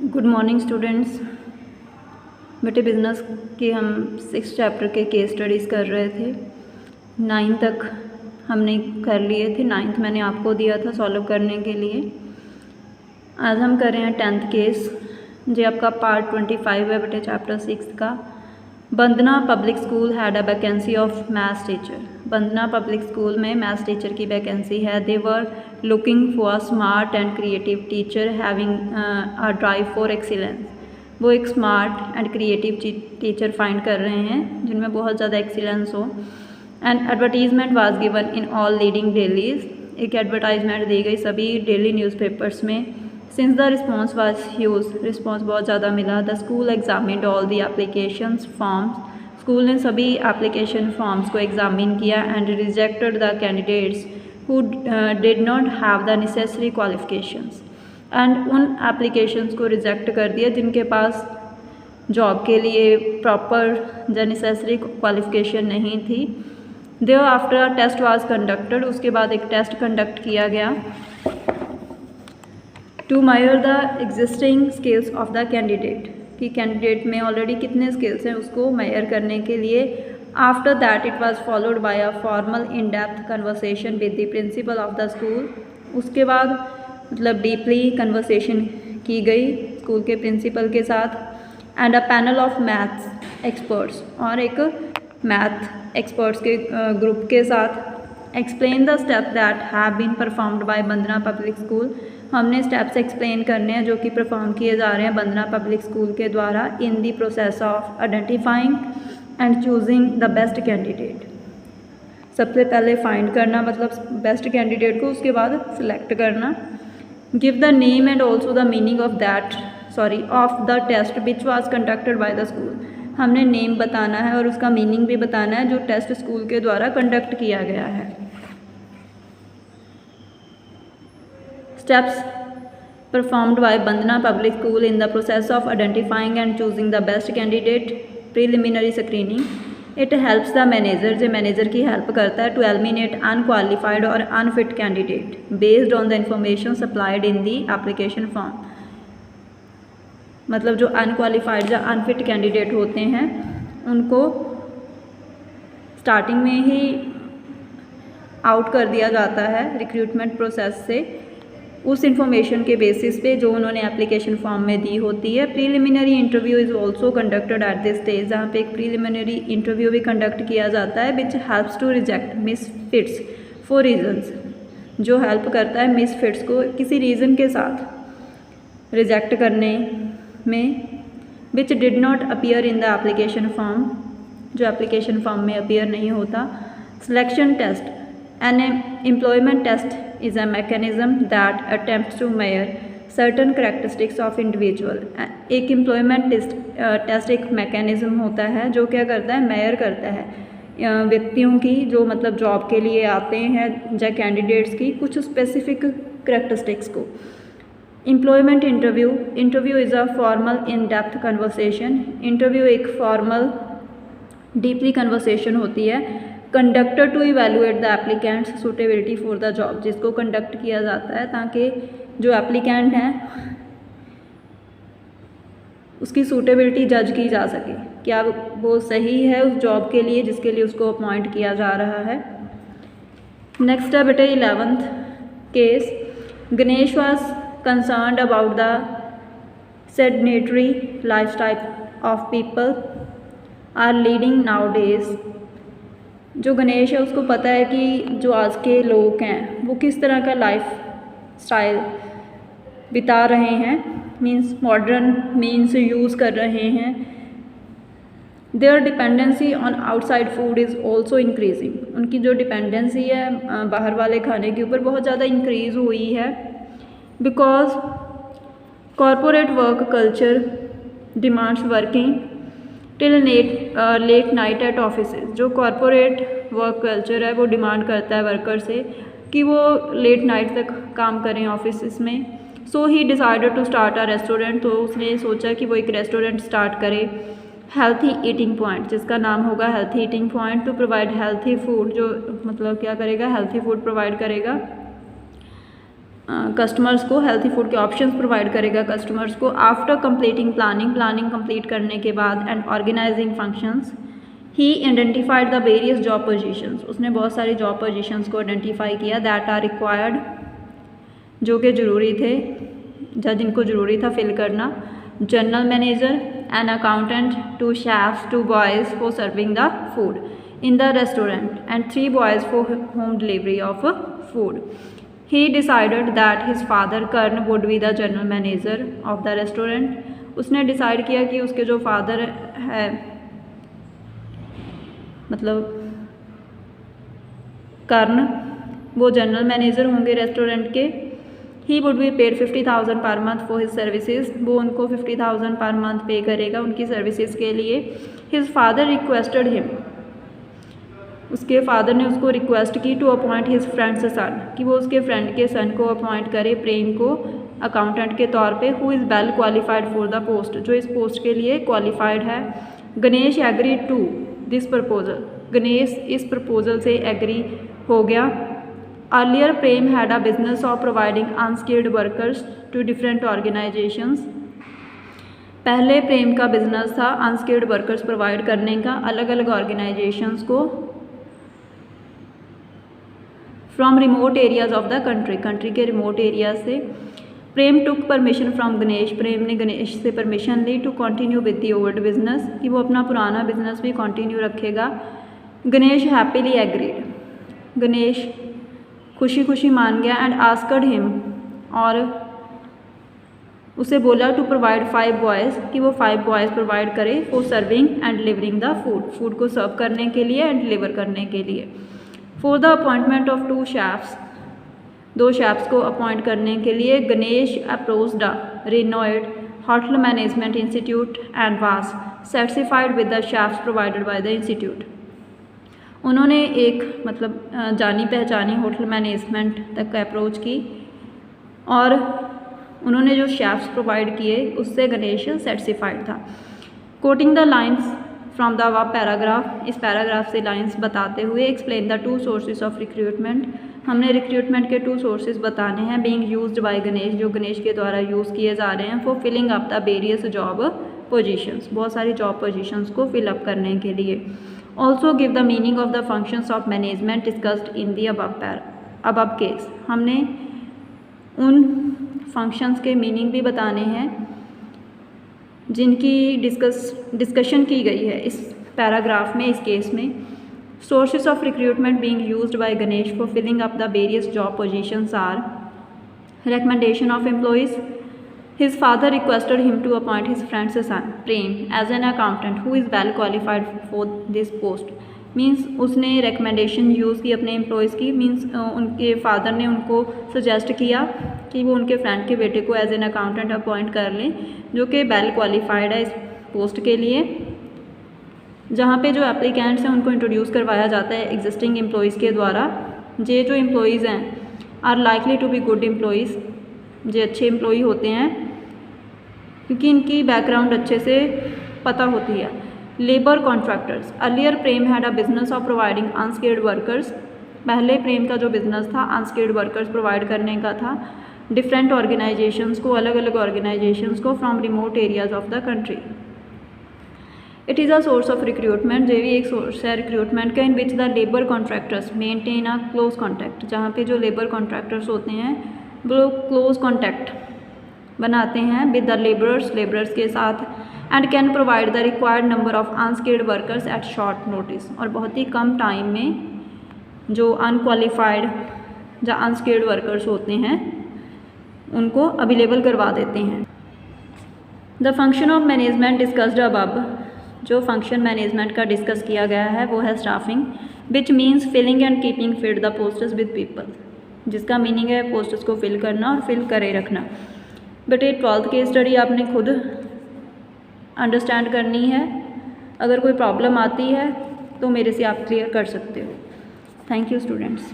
Good morning students. बेटे business के हम 6 चैप्टर के केस स्टडीज़ कर रहे थे। 9 तक हमने कर लिए थे। 9th मैंने आपको दिया था सॉल्व करने के लिए। आज हम कर रहे हैं 10th केस, जो आपका पार्ट 25 है बेटे चैप्टर 6 का। Bandana public school had a vacancy of maths teacher. Bandana public school में मैथ्स टीचर की वैकेंसी है। They were looking for smart and creative teacher having a drive for excellence. वो एक smart and creative teacher find कर रहे हैं जिनमें बहुत ज़्यादा एक्सीलेंस हो। And advertisement was given in all leading dailies. एक एडवर्टाइजमेंट दी गई सभी डेली न्यूज़पेपर्स में। Since the response was huge, response बहुत ज़्यादा मिला। The school examined all the applications forms. School ने सभी एप्लीकेशन फॉर्म्स को एग्जामिन किया and rejected the candidates who did not have the necessary qualifications. And उन applications को रिजेक्ट कर दिया जिनके पास जॉब के लिए प्रॉपर द नेसेसरी क्वालिफिकेशन नहीं थी। There after a test was conducted, उसके बाद एक टेस्ट कंडक्ट किया गया to measure the existing skills of the candidate, कि कैंडिडेट में ऑलरेडी कितने स्किल्स हैं उसको मेजर करने के लिए। After that it was followed by a formal in depth conversation with the principal of the school. उसके बाद मतलब डीपली कन्वर्सेशन की गई स्कूल के प्रिंसिपल के साथ। And a panel of maths experts, और एक मैथ एक्सपर्ट्स के ग्रुप के साथ। Explain the step that have been performed by Bandana public school. हमने स्टेप्स एक्सप्लेन करने हैं जो कि परफॉर्म किए जा रहे हैं बंदना पब्लिक स्कूल के द्वारा in the process of identifying and choosing the best candidate. सबसे पहले फाइंड करना मतलब बेस्ट कैंडिडेट को, उसके बाद सिलेक्ट करना। Give the name and also the meaning of the test which was conducted by the school. हमने नेम बताना है और उसका मीनिंग भी बताना है जो टेस्ट स्कूल के द्वारा कंडक्ट किया गया है। Steps performed by Bandana Public School in the process of identifying and choosing the best candidate. Preliminary screening. It helps the manager, जो मैनेजर की हेल्प करता है, to eliminate unqualified or unfit candidate based on the information supplied in the application form. मतलब जो unqualified या unfit candidate होते हैं उनको स्टार्टिंग में ही आउट कर दिया जाता है रिक्रूटमेंट प्रोसेस से, उस इंफॉर्मेशन के बेसिस पे जो उन्होंने एप्लीकेशन फॉर्म में दी होती है। Preliminary interview is also conducted at this stage, जहाँ पे एक प्रीलिमिनरी इंटरव्यू भी कंडक्ट किया जाता है which helps to reject misfits for reasons, जो हेल्प करता है मिसफिट्स को किसी रीज़न के साथ रिजेक्ट करने में। Which did not appear in the application form, जो एप्लीकेशन फॉर्म में अपीयर नहीं होता। Selection test, an employment test is a mechanism that attempts to measure certain characteristics of individual. एक एम्प्लॉयमेंट टेस्ट एक मैकेनिज्म होता है जो क्या करता है, मेजर करता है व्यक्तियों की जो मतलब जॉब के लिए आते हैं या कैंडिडेट्स की कुछ स्पेसिफिक करेक्टरिस्टिक्स को। Employment interview is a formal in depth conversation. Interview एक फॉर्मल डीपली कन्वर्सेशन होती है conducted to evaluate the applicant's suitability for the job, जिसको कंडक्ट किया जाता है ताकि जो एप्लीकेंट हैं उसकी सूटेबिलिटी जज की जा सके, क्या वो सही है उस जॉब के लिए जिसके लिए उसको अपॉइंट किया जा रहा है। नेक्स्ट है बेटे 11th case. Ganesh was concerned about the sedentary lifestyle of people are leading nowadays. जो गणेश है उसको पता है कि जो आज के लोग हैं वो किस तरह का लाइफ स्टाइल बिता रहे हैं, मीन्स मॉडर्न मीन्स यूज़ कर रहे हैं। Their dependency on outside food is also increasing. उनकी जो डिपेंडेंसी है बाहर वाले खाने के ऊपर बहुत ज़्यादा इंक्रीज़ हुई है। Because corporate work culture demands working till late night at office. जो कॉरपोरेट वर्क कल्चर है वो डिमांड करता है वर्कर से कि वो लेट नाइट तक काम करें ऑफिस में। So he decided to start a restaurant, तो उसने सोचा कि वो एक रेस्टोरेंट स्टार्ट करे हेल्थी ईटिंग पॉइंट, जिसका नाम होगा healthy eating point, to provide healthy food, जो मतलब क्या करेगा हेल्थी फूड प्रोवाइड करेगा कस्टमर्स को हेल्थी फूड के ऑप्शंस प्रोवाइड करेगा कस्टमर्स को। आफ्टर कंप्लीटिंग प्लानिंग कंप्लीट करने के बाद and organising functions, he identified the various job positions, उसने बहुत सारी जॉब पोजीशंस को आइडेंटिफाई किया दैट आर रिक्वायर्ड, जो कि ज़रूरी थे, जिनको ज़रूरी था फिल करना। General manager, an accountant, 2 chefs, 2 boys for serving the food in the restaurant and 3 boys for home delivery of food. He decided that his father Karn would be the general manager of the restaurant. उसने decide किया कि उसके जो father है, मतलब कर्ण, वो general manager होंगे restaurant के। He would be paid 50,000 per month for his services, वो उनको 50,000 पर मंथ पे करेगा उनकी सर्विसेज के लिए। हिज फादर रिक्वेस्टेड हिम, उसके फादर ने उसको रिक्वेस्ट की टू अपॉइंट हिज फ्रेंड्स सन, कि वो उसके फ्रेंड के सन को अपॉइंट करे, प्रेम को, अकाउंटेंट के तौर पे, who is well qualified for the post, जो इस पोस्ट के लिए क्वालिफाइड है। Ganesh agree to this proposal, Ganesh इस प्रपोजल से एग्री हो गया। Earlier Prem had a business of providing unskilled workers to different organisations, पहले प्रेम का बिजनेस था अनस्किल्ड वर्कर्स प्रोवाइड करने का अलग अलग ऑर्गेनाइजेशंस को। From remote areas of the country के रिमोट एरिया से। Prem took permission from Ganesh, Prem ने गणेश से परमिशन ली to continue with the old business, कि वो अपना पुराना बिजनेस भी कंटिन्यू रखेगा। गणेश हैप्पीली एग्रीड, गणेश खुशी खुशी मान गया। एंड आस्क्ड हिम, और उसे बोला टू प्रोवाइड 5 बॉयज़, कि वो 5 बॉयज़ प्रोवाइड करे for serving and delivering the food, food को सर्व करने के लिए एंड डिलीवर करने के लिए। For the appointment of 2 chefs, 2 chefs को अपॉइंट करने के लिए Ganesh approached the renowned hotel management institute and was satisfied with the chefs provided by the institute, उन्होंने एक मतलब जानी पहचानी होटल मैनेजमेंट तक अप्रोच की और उन्होंने जो शेफ्स प्रोवाइड किए उससे गणेश सेटिस्फाइड था। Coating the lines from the अब पैराग्राफ, इस पैराग्राफ से लाइंस बताते हुए explain the 2 sources of recruitment, हमने रिक्रूटमेंट के 2 सोर्सेज बताने हैं। बीइंग यूज्ड बाय गणेश, जो गणेश के द्वारा यूज़ किए जा रहे हैं for filling up the various job positions, बहुत सारी जॉब पोजीशंस को फिल अप करने के लिए। Also give the meaning of the functions of management discussed in the above case, हमने उन फंक्शंस के मीनिंग भी बताने हैं जिनकी डिस्कशन की गई है इस पैराग्राफ में, इस केस में। Sources of recruitment being used by Ganesh for filling up the various job positions are recommendation of employees, his father requested him to appoint his friend's son Prem as an accountant who is well qualified for this post, means उसने recommendation use की अपने employees की, means उनके father ने उनको suggest किया कि वो उनके फ्रेंड के बेटे को एज एन अकाउंटेंट अपॉइंट कर लें जो कि वेल क्वालिफाइड है इस पोस्ट के लिए। जहाँ पे जो एप्लीकेंट्स हैं उनको इंट्रोड्यूस करवाया जाता है एग्जिस्टिंग एम्प्लॉयज़ के द्वारा। ये जो एम्प्लॉयज़ हैं are likely to be good employees, ये अच्छे एम्प्लॉई होते हैं क्योंकि इनकी बैकग्राउंड अच्छे से पता होती है। Labour contractors, earlier Prem had a business of providing unskilled workers, पहले प्रेम का जो बिजनेस था अनस्किल्ड वर्कर्स प्रोवाइड करने का था डिफरेंट ऑर्गेनाइजेशंस को, अलग अलग ऑर्गेनाइजेशंस को from remote areas of the country. It is a source of recruitment, ये भी एक सोर्स है रिक्रूटमेंट का। In which the labour contractors maintain a close contact, जहाँ पे जो लेबर कॉन्ट्रैक्टर्स होते हैं वो क्लोज कॉन्टैक्ट बनाते हैं विद द लेबरर्स के साथ, and can provide the required number of unskilled workers at short notice, और बहुत ही कम टाइम में जो अनक्वालिफाइड या अनस्किल्ड वर्कर्स होते हैं उनको अवेलेबल करवा देते हैं। The function of management discussed above, जो फंक्शन मैनेजमेंट का डिस्कस किया गया है वो है staffing, which means filling and keeping fit the posts with people, जिसका मीनिंग है पोस्ट्स को फिल करना और फिल करे रखना। बट ये 12th केस स्टडी आपने खुद अंडरस्टैंड करनी है, अगर कोई प्रॉब्लम आती है तो मेरे से आप क्लियर कर सकते हो। Thank you students.